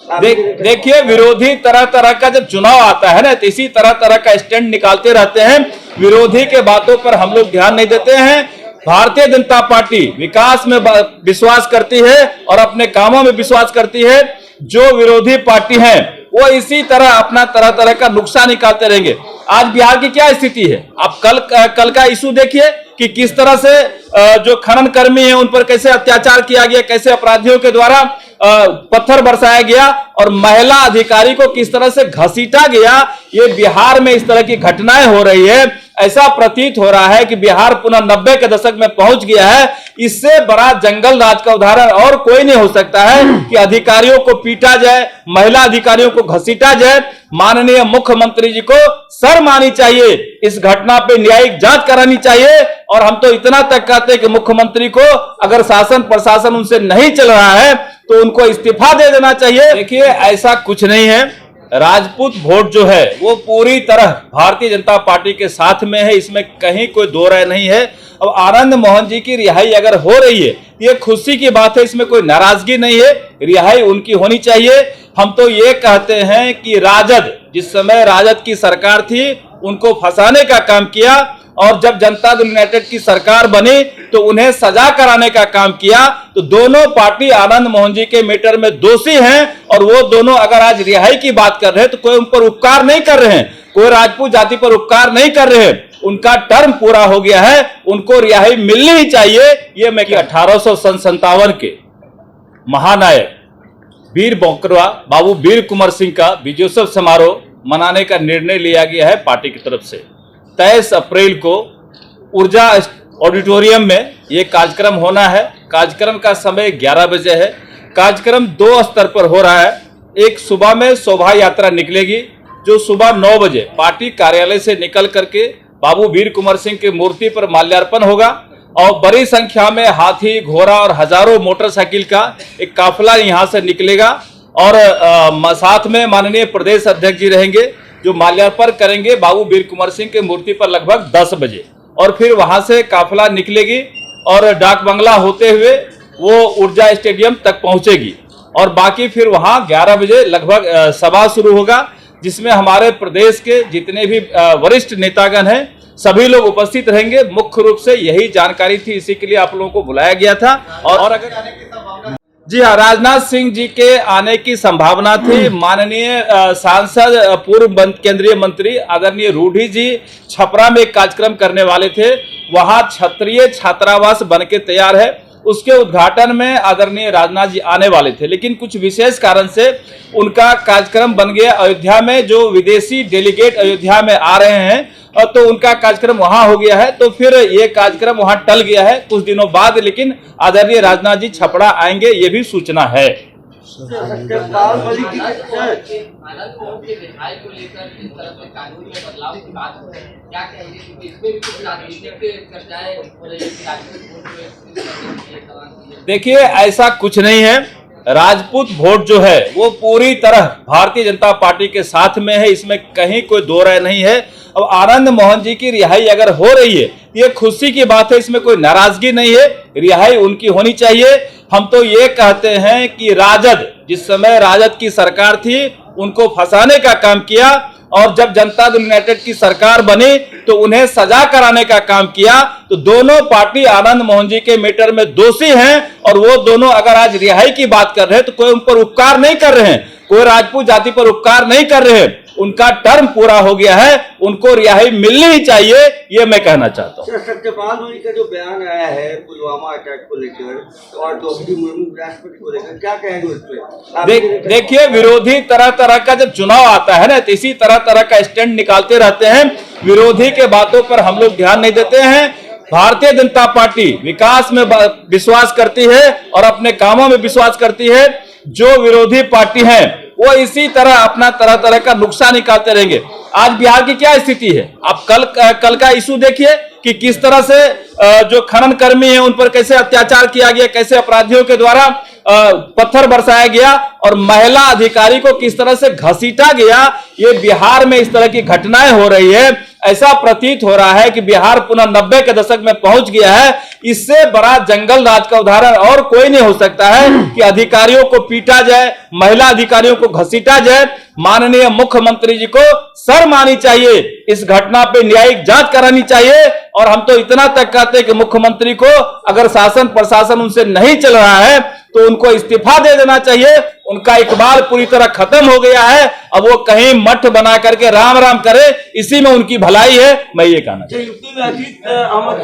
देखिए, विरोधी तरह तरह का जब चुनाव आता है ना, तो इसी तरह तरह का स्टैंड निकालते रहते हैं। विरोधी के बातों पर हम लोग ध्यान नहीं देते हैं। भारतीय जनता पार्टी विकास में विश्वास करती है और अपने कामों में विश्वास करती है। जो विरोधी पार्टी है वो इसी तरह अपना तरह तरह का नुकसान निकालते रहेंगे। आज बिहार की क्या स्थिति है, आप कल का इशू देखिए कि किस तरह से जो खनन कर्मी है उन पर कैसे अत्याचार किया गया, कैसे अपराधियों के द्वारा पत्थर बरसाया गया और महिला अधिकारी को किस तरह से घसीटा गया। ये बिहार में इस तरह की घटनाएं हो रही है। ऐसा प्रतीत हो रहा है कि बिहार पुनः 90 के दशक में पहुंच गया है। इससे बड़ा जंगल राज का उदाहरण और कोई नहीं हो सकता है कि अधिकारियों को पीटा जाए, महिला अधिकारियों को घसीटा जाए। माननीय मुख्यमंत्री जी को शर्म आनी चाहिए, इस घटना पे न्यायिक जांच करानी चाहिए। और हम तो इतना तक कहते हैं कि मुख्यमंत्री को अगर शासन प्रशासन उनसे नहीं चल रहा है तो उनको इस्तीफा दे देना चाहिए। देखिए, ऐसा कुछ नहीं है। राजपूत वोट जो है वो पूरी तरह भारतीय जनता पार्टी के साथ में है, इसमें कहीं कोई दो राय नहीं है। अब आनंद मोहन जी की रिहाई अगर हो रही है, ये खुशी की बात है, इसमें कोई नाराजगी नहीं है, रिहाई उनकी होनी चाहिए। हम तो ये कहते हैं कि राजद, जिस समय राजद की सरकार थी, उनको फंसाने का काम किया और जब जनता दल यूनाइटेड की सरकार बनी तो उन्हें सजा कराने का काम किया। तो दोनों पार्टी आनंद मोहन जी के मैटर में दोषी हैं और वो दोनों अगर आज रिहाई की बात कर रहे हैं तो कोई उन पर उपकार नहीं कर रहे हैं, कोई राजपूत जाति पर उपकार नहीं कर रहे हैं। उनका टर्म पूरा हो गया है, उनको रिहाई मिलनी ही चाहिए। ये मैं 1857 के महानायक वीर बौकरवा बाबू वीर कुंवर सिंह का विजयोत्सव समारोह मनाने का निर्णय लिया गया है पार्टी की तरफ से। 23 अप्रैल को ऊर्जा ऑडिटोरियम में ये कार्यक्रम होना है। कार्यक्रम का समय 11 बजे है। कार्यक्रम 2 स्तर पर हो रहा है। एक सुबह में शोभा यात्रा निकलेगी जो सुबह 9 बजे पार्टी कार्यालय से निकल करके बाबू वीर कुंवर सिंह की मूर्ति पर माल्यार्पण होगा और बड़ी संख्या में हाथी, घोड़ा और हजारों मोटरसाइकिल का एक काफिला यहाँ से निकलेगा और साथ में माननीय प्रदेश अध्यक्ष जी रहेंगे जो माल्यार्पण करेंगे बाबू वीर कुंवर सिंह की मूर्ति पर लगभग 10 बजे। और फिर वहां से काफिला निकलेगी और डाक बंगला होते हुए वो ऊर्जा स्टेडियम तक पहुंचेगी और बाकी फिर वहां 11 बजे लगभग सभा शुरू होगा जिसमें हमारे प्रदेश के जितने भी वरिष्ठ नेतागण हैं सभी लोग उपस्थित रहेंगे। मुख्य रूप से यही जानकारी थी, इसी के लिए आप लोगों को बुलाया गया था। और अगर जी हाँ, राजनाथ सिंह जी के आने की संभावना थी। माननीय सांसद पूर्व केंद्रीय मंत्री आदरणीय रूडी जी छपरा में एक कार्यक्रम करने वाले थे। वहां क्षत्रिय छात्रावास बनके तैयार है, उसके उद्घाटन में आदरणीय राजनाथ जी आने वाले थे, लेकिन कुछ विशेष कारण से उनका कार्यक्रम बन गया अयोध्या में। जो विदेशी डेलीगेट अयोध्या में आ रहे हैं तो उनका कार्यक्रम वहां हो गया है, तो फिर ये कार्यक्रम वहां टल गया है कुछ दिनों बाद। लेकिन आदरणीय राजनाथ जी छपरा आएंगे, ये भी सूचना है। देखिए, ऐसा कुछ नहीं है। राजपूत वोट जो है वो पूरी तरह भारतीय जनता पार्टी के साथ में है, इसमें कहीं कोई दो राय नहीं है। अब आनंद मोहन जी की रिहाई अगर हो रही है, ये खुशी की बात है, इसमें कोई नाराजगी नहीं है, रिहाई उनकी होनी चाहिए। हम तो ये कहते हैं कि राजद, जिस समय राजद की सरकार थी, उनको फंसाने का काम किया और जब जनता दल यूनाइटेड की सरकार बनी तो उन्हें सजा कराने का काम किया। तो दोनों पार्टी आनंद मोहन जी के मैटर में दोषी हैं और वो दोनों अगर आज रिहाई की बात कर रहे हैं तो कोई उन पर उपकार नहीं कर रहे हैं, कोई राजपूत जाति पर उपकार नहीं कर रहे हैं। उनका टर्म पूरा हो गया है, उनको रिहाई मिलनी ही चाहिए, ये मैं कहना चाहता हूँ। सत्यपाल मलिक का जो बयान आया है पुलवामा अटैक को लेकर और द्रौपदी मुर्मू राष्ट्रपति को लेकर, क्या कहेंगे उस पर? देखिए, विरोधी तरह तरह का जब चुनाव आता है ना, तो इसी तरह तरह का स्टैंड निकालते रहते हैं। विरोधी के बातों पर हम लोग ध्यान नहीं देते हैं। भारतीय जनता पार्टी विकास में विश्वास करती है और अपने कामों में विश्वास करती है। जो विरोधी पार्टी है वो इसी तरह अपना तरह तरह का नुकसान निकालते रहेंगे। आज बिहार की क्या स्थिति है, आप कल का इशू देखिए कि किस तरह से जो खनन कर्मी है उन पर कैसे अत्याचार किया गया, कैसे अपराधियों के द्वारा पत्थर बरसाया गया और महिला अधिकारी को किस तरह से घसीटा गया। ये बिहार में इस तरह की घटनाएं हो रही है। ऐसा प्रतीत हो रहा है कि बिहार पुनः 90 के दशक में पहुंच गया है। इससे बड़ा जंगल राज का उदाहरण और कोई नहीं हो सकता है कि अधिकारियों को पीटा जाए, महिला अधिकारियों को घसीटा जाए। माननीय मुख्यमंत्री जी को शर्म आनी चाहिए, इस घटना पे न्यायिक जांच करानी चाहिए। और हम तो इतना तक कहते हैं कि मुख्यमंत्री को अगर शासन प्रशासन उनसे नहीं चल रहा है तो उनको इस्तीफा दे देना चाहिए। उनका इकबाल पूरी तरह खत्म हो गया है। अब वो कहीं मठ बना करके राम राम करे, इसी में उनकी भलाई है। मैं ये कहना यूपी में अजीत अहमद